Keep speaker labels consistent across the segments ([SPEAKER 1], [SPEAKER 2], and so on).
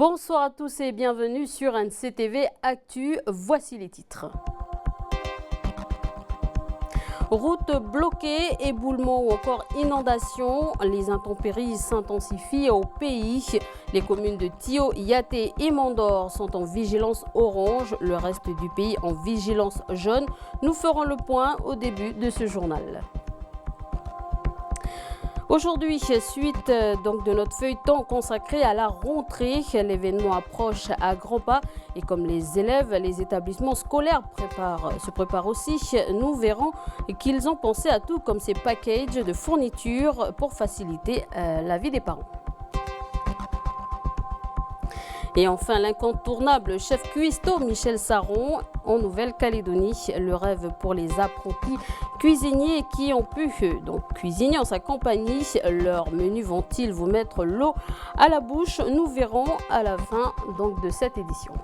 [SPEAKER 1] Bonsoir à tous et bienvenue sur NCTV Actu. Voici les titres. Routes bloquées, éboulements ou encore inondations. Les intempéries s'intensifient au pays. Les communes de Tio, Yaté et Mandor sont en vigilance orange. Le reste du pays en vigilance jaune. Nous ferons le point au début de ce journal. Aujourd'hui, suite donc de notre feuilleton consacré à la rentrée, l'événement approche à grands pas et comme les élèves, les établissements scolaires se préparent aussi, nous verrons qu'ils ont pensé à tout comme ces packages de fournitures pour faciliter la vie des parents. Et enfin, l'incontournable chef cuistot Michel Saron en Nouvelle-Calédonie. Le rêve pour les apprentis cuisiniers qui ont pu cuisiner en sa compagnie. Leurs menus vont-ils vous mettre l'eau à la bouche? Nous verrons à la fin de cette édition.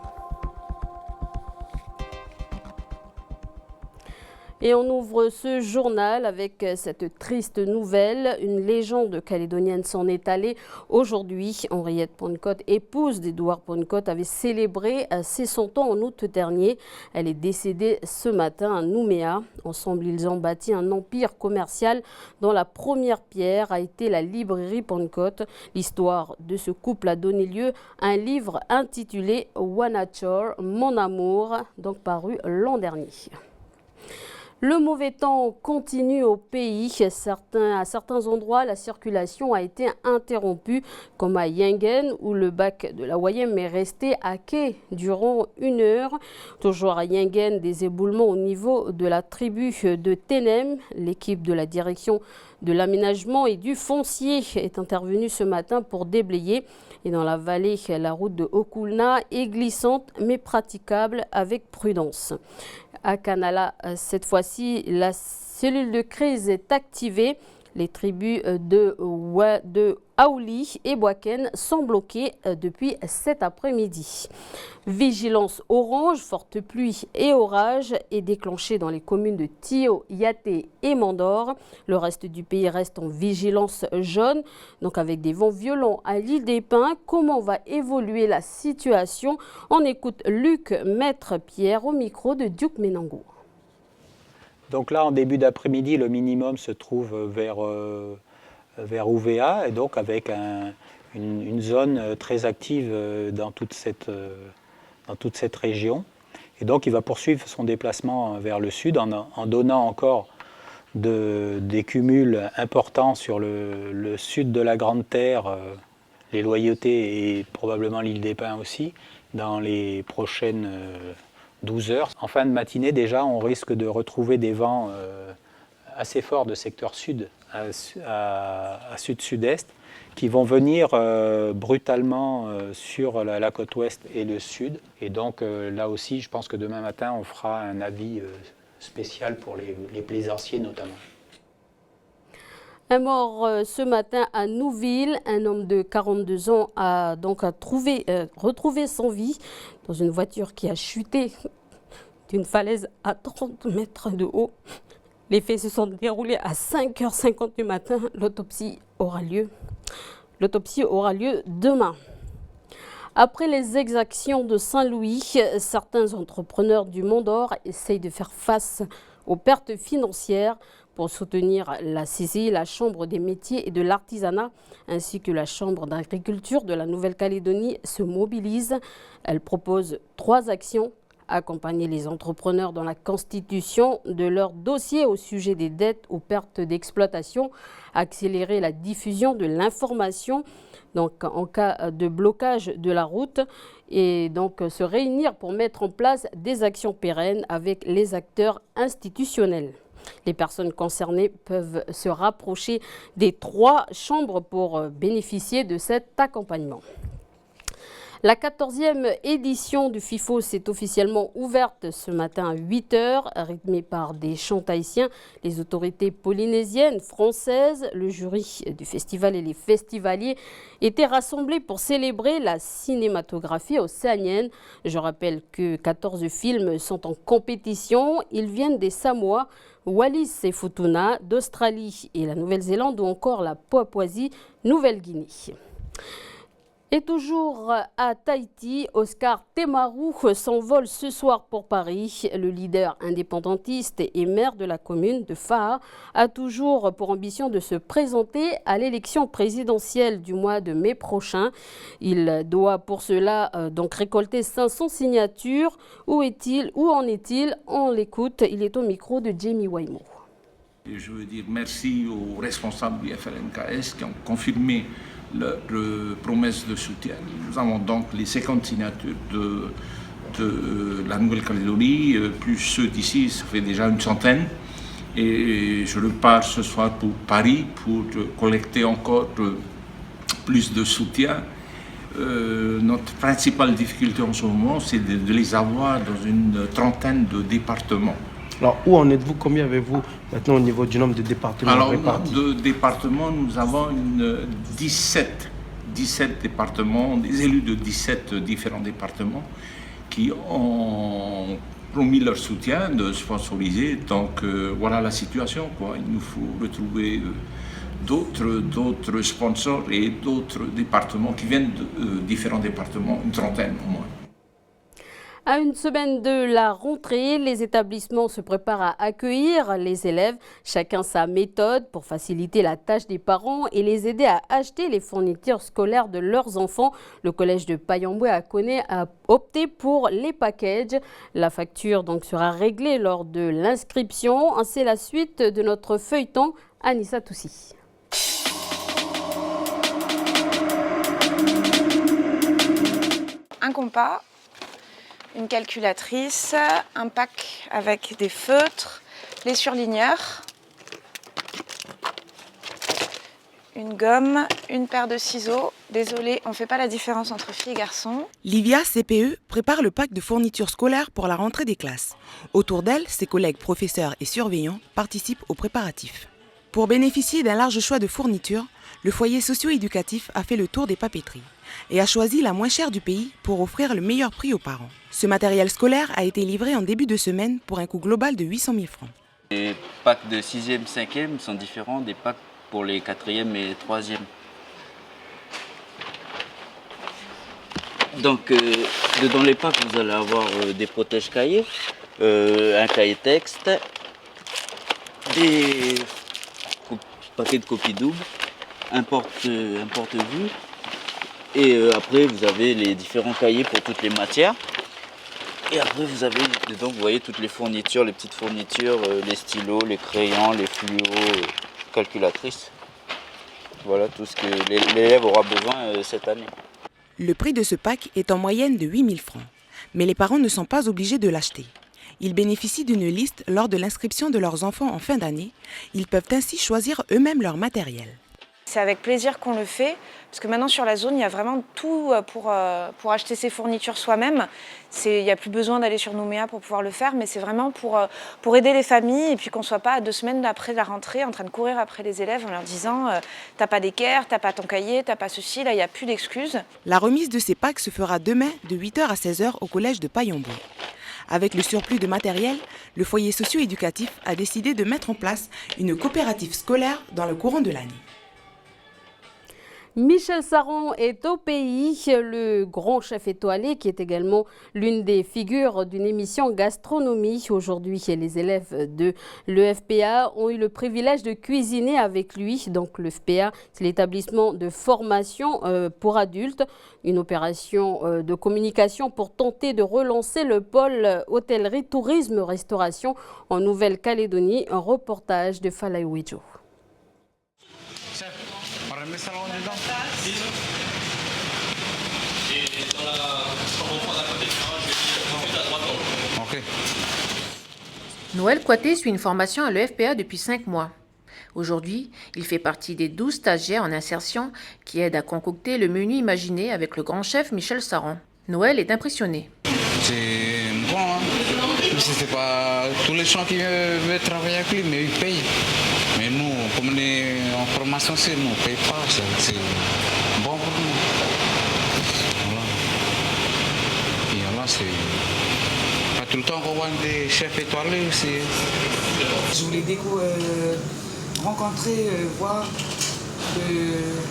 [SPEAKER 1] Et on ouvre ce journal avec cette triste nouvelle. Une légende calédonienne s'en est allée aujourd'hui. Henriette Poincotte, épouse d'Édouard Poincotte, avait célébré ses 100 ans en août dernier. Elle est décédée ce matin à Nouméa. Ensemble, ils ont bâti un empire commercial dont la première pierre a été la librairie Poincotte. L'histoire de ce couple a donné lieu à un livre intitulé Wanachor, mon amour, donc paru l'an dernier. Le mauvais temps continue au pays. À certains endroits, la circulation a été interrompue, comme à Yingen, où le bac de la Wayem est resté à quai durant 1 heure. Toujours à Yingen, des éboulements au niveau de la tribu de Tenem. L'équipe de la direction de l'aménagement et du foncier est intervenue ce matin pour déblayer. Et dans la vallée, la route de Okulna est glissante mais praticable avec prudence. À Kanala, cette fois-ci, la cellule de crise est activée. Les tribus de Aouli et Boaken sont bloquées depuis cet après-midi. Vigilance orange, forte pluie et orage est déclenchée dans les communes de Tio, Yaté et Mandor. Le reste du pays reste en vigilance jaune, donc avec des vents violents à l'île des Pins. Comment va évoluer la situation? On écoute Luc Maître-Pierre au micro de Duke Menango.
[SPEAKER 2] Donc là, en début d'après-midi, le minimum se trouve vers Ouvéa, et donc avec une zone très active dans toute cette région. Et donc il va poursuivre son déplacement vers le sud en donnant encore des cumuls importants sur le sud de la Grande Terre, les Loyautés et probablement l'île des Pins aussi, dans les prochaines 12 heures. En fin de matinée, déjà, on risque de retrouver des vents assez forts de secteur sud à sud-sud-est qui vont venir brutalement sur la côte ouest et le sud. Et donc là aussi, je pense que demain matin, on fera un avis spécial pour les plaisanciers notamment.
[SPEAKER 1] Un mort ce matin à Nouville. Un homme de 42 ans a donc retrouvé sans vie dans une voiture qui a chuté d'une falaise à 30 mètres de haut. Les faits se sont déroulés à 5h50 du matin. L'autopsie aura lieu demain. Après les exactions de Saint-Louis, certains entrepreneurs du Mont-d'Or essayent de faire face aux pertes financières. Pour soutenir la CCI, la Chambre des métiers et de l'artisanat, ainsi que la Chambre d'agriculture de la Nouvelle-Calédonie se mobilisent. Elle propose 3 actions. Accompagner les entrepreneurs dans la constitution de leur dossier au sujet des dettes aux pertes d'exploitation, accélérer la diffusion de l'information donc en cas de blocage de la route et donc se réunir pour mettre en place des actions pérennes avec les acteurs institutionnels. Les personnes concernées peuvent se rapprocher des 3 chambres pour bénéficier de cet accompagnement. La 14e édition du FIFO s'est officiellement ouverte ce matin à 8h, rythmée par des chants tahitiens, les autorités polynésiennes, françaises, le jury du festival et les festivaliers étaient rassemblés pour célébrer la cinématographie océanienne. Je rappelle que 14 films sont en compétition. Ils viennent des Samoa, Wallis et Futuna, d'Australie et la Nouvelle-Zélande ou encore la Papouasie-Nouvelle-Guinée. Et toujours à Tahiti, Oscar Temaru s'envole ce soir pour Paris. Le leader indépendantiste et maire de la commune de Fa'a a toujours pour ambition de se présenter à l'élection présidentielle du mois de mai prochain. Il doit pour cela donc récolter 500 signatures. Où est-il? Où en est-il? On l'écoute. Il est au micro de Jamie Waimo.
[SPEAKER 3] Je veux dire merci aux responsables du FLNKS qui ont confirmé leur promesse de soutien. Nous avons donc les 50 signatures de la Nouvelle-Calédonie, plus ceux d'ici, ça fait déjà une centaine. Et je repars ce soir pour Paris pour collecter encore plus de soutien. Notre principale difficulté en ce moment, c'est de les avoir dans une trentaine de départements.
[SPEAKER 4] Alors, où en êtes-vous? Combien avez-vous maintenant au niveau du nombre de départements répartis?
[SPEAKER 3] Alors, de départements, nous avons 17 départements, des élus de 17 différents départements qui ont promis leur soutien de sponsoriser. Donc, voilà la situation, quoi. Il nous faut retrouver d'autres sponsors et d'autres départements qui viennent de différents départements, une trentaine au moins.
[SPEAKER 1] À une semaine de la rentrée, les établissements se préparent à accueillir les élèves, chacun sa méthode pour faciliter la tâche des parents et les aider à acheter les fournitures scolaires de leurs enfants. Le collège de Payamboué a opté pour les packages. La facture donc sera réglée lors de l'inscription. C'est la suite de notre feuilleton. Anissa Toussi.
[SPEAKER 5] Un compas, une calculatrice, un pack avec des feutres, les surligneurs, une gomme, une paire de ciseaux. Désolée, on ne fait pas la différence entre filles et garçons.
[SPEAKER 6] Livia, CPE, prépare le pack de fournitures scolaires pour la rentrée des classes. Autour d'elle, ses collègues professeurs et surveillants participent aux préparatifs. Pour bénéficier d'un large choix de fournitures, le foyer socio-éducatif a fait le tour des papeteries et a choisi la moins chère du pays pour offrir le meilleur prix aux parents. Ce matériel scolaire a été livré en début de semaine pour un coût global de 800 000 francs.
[SPEAKER 7] Les packs de 6e, 5e sont différents des packs pour les 4e et 3e. Donc, dans les packs, vous allez avoir des protège-cahiers, un cahier texte, des paquets de copies doubles, un porte-vue. Et après, vous avez les différents cahiers pour toutes les matières. Et après, vous avez dedans, vous voyez toutes les fournitures, les petites fournitures, les stylos, les crayons, les fluos, calculatrices. Voilà tout ce que l'élève aura besoin cette année.
[SPEAKER 6] Le prix de ce pack est en moyenne de 8 000 francs. Mais les parents ne sont pas obligés de l'acheter. Ils bénéficient d'une liste lors de l'inscription de leurs enfants en fin d'année. Ils peuvent ainsi choisir eux-mêmes leur matériel.
[SPEAKER 5] C'est avec plaisir qu'on le fait, parce que maintenant sur la zone, il y a vraiment tout pour acheter ses fournitures soi-même. Il n'y a plus besoin d'aller sur Nouméa pour pouvoir le faire, mais c'est vraiment pour aider les familles et puis qu'on ne soit pas à 2 semaines après la rentrée en train de courir après les élèves en leur disant « t'as pas d'équerre, t'as pas ton cahier, t'as pas ceci », là il n'y a plus d'excuses.
[SPEAKER 6] La remise de ces packs se fera demain de 8h à 16h au collège de Payamboué. Avec le surplus de matériel, le foyer socio-éducatif a décidé de mettre en place une coopérative scolaire dans le courant de l'année.
[SPEAKER 1] Michel Saron est au pays, le grand chef étoilé qui est également l'une des figures d'une émission gastronomie. Aujourd'hui, les élèves de l'EFPA ont eu le privilège de cuisiner avec lui. Donc l'EFPA, c'est l'établissement de formation pour adultes, une opération de communication pour tenter de relancer le pôle hôtellerie, tourisme, restauration en Nouvelle-Calédonie. Un reportage de Falay Ouidjo.
[SPEAKER 8] Noël Kouaté suit une formation à l'EFPA depuis 5 mois. Aujourd'hui, il fait partie des 12 stagiaires en insertion qui aident à concocter le menu imaginé avec le grand chef Michel Saron. Noël est impressionné.
[SPEAKER 9] C'est bon, hein. C'est pas tous les gens qui veulent travailler avec lui, mais ils payent. Mais nous, comme on est en formation, nous ne payons pas. C'est bon pour nous. Voilà. Et voilà, c'est pas tout le temps qu'on voit des chefs étoilés aussi.
[SPEAKER 10] Je voulais rencontrer, voir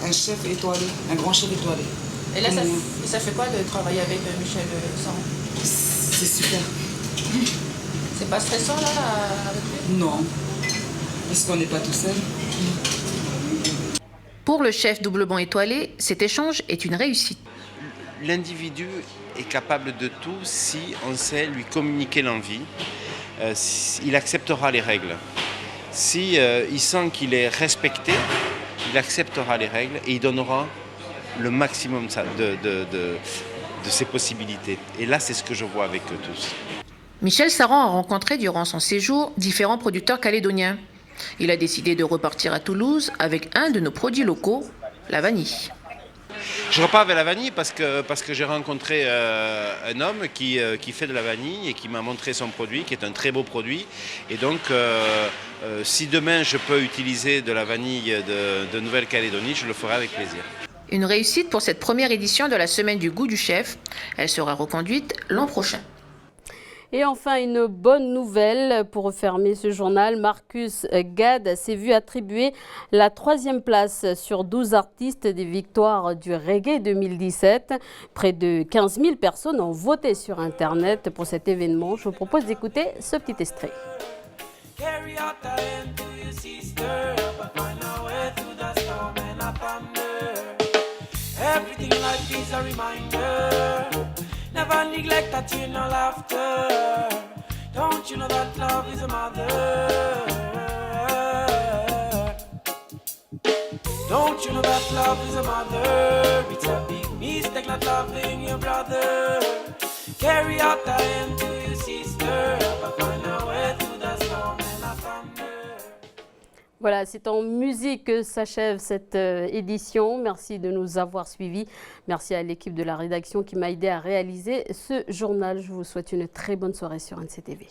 [SPEAKER 10] un chef étoilé, un grand chef étoilé.
[SPEAKER 8] Et là, ça fait quoi de travailler avec Michel Saron?
[SPEAKER 10] C'est super.
[SPEAKER 8] C'est pas stressant là avec lui?
[SPEAKER 10] Non, parce qu'on n'est pas tout seul.
[SPEAKER 8] Pour le chef doublement étoilé, cet échange est une réussite.
[SPEAKER 11] L'individu est capable de tout si on sait lui communiquer l'envie. Il acceptera les règles. Si il sent qu'il est respecté, il acceptera les règles et il donnera le maximum de ses possibilités. Et là, c'est ce que je vois avec eux tous.
[SPEAKER 8] Michel Saron a rencontré durant son séjour différents producteurs calédoniens. Il a décidé de repartir à Toulouse avec un de nos produits locaux, la vanille.
[SPEAKER 11] Je repars avec la vanille parce que j'ai rencontré un homme qui fait de la vanille et qui m'a montré son produit, qui est un très beau produit. Et donc, si demain je peux utiliser de la vanille de Nouvelle-Calédonie, je le ferai avec plaisir.
[SPEAKER 8] Une réussite pour cette première édition de la Semaine du goût du chef. Elle sera reconduite l'an prochain.
[SPEAKER 1] Et enfin, une bonne nouvelle pour refermer ce journal. Marcus Gad s'est vu attribuer la 3e place sur 12 artistes des victoires du reggae 2017. Près de 15 000 personnes ont voté sur Internet pour cet événement. Je vous propose d'écouter ce petit extrait.
[SPEAKER 12] Never neglect a tear nor laughter. Don't you know that love is a mother? Don't you know that love is a mother? It's a big mistake not loving your brother. Carry out the hand to your sister, but find a way through the storm and the thunder.
[SPEAKER 1] Voilà, c'est en musique que s'achève cette édition. Merci de nous avoir suivis. Merci à l'équipe de la rédaction qui m'a aidé à réaliser ce journal. Je vous souhaite une très bonne soirée sur NCTV.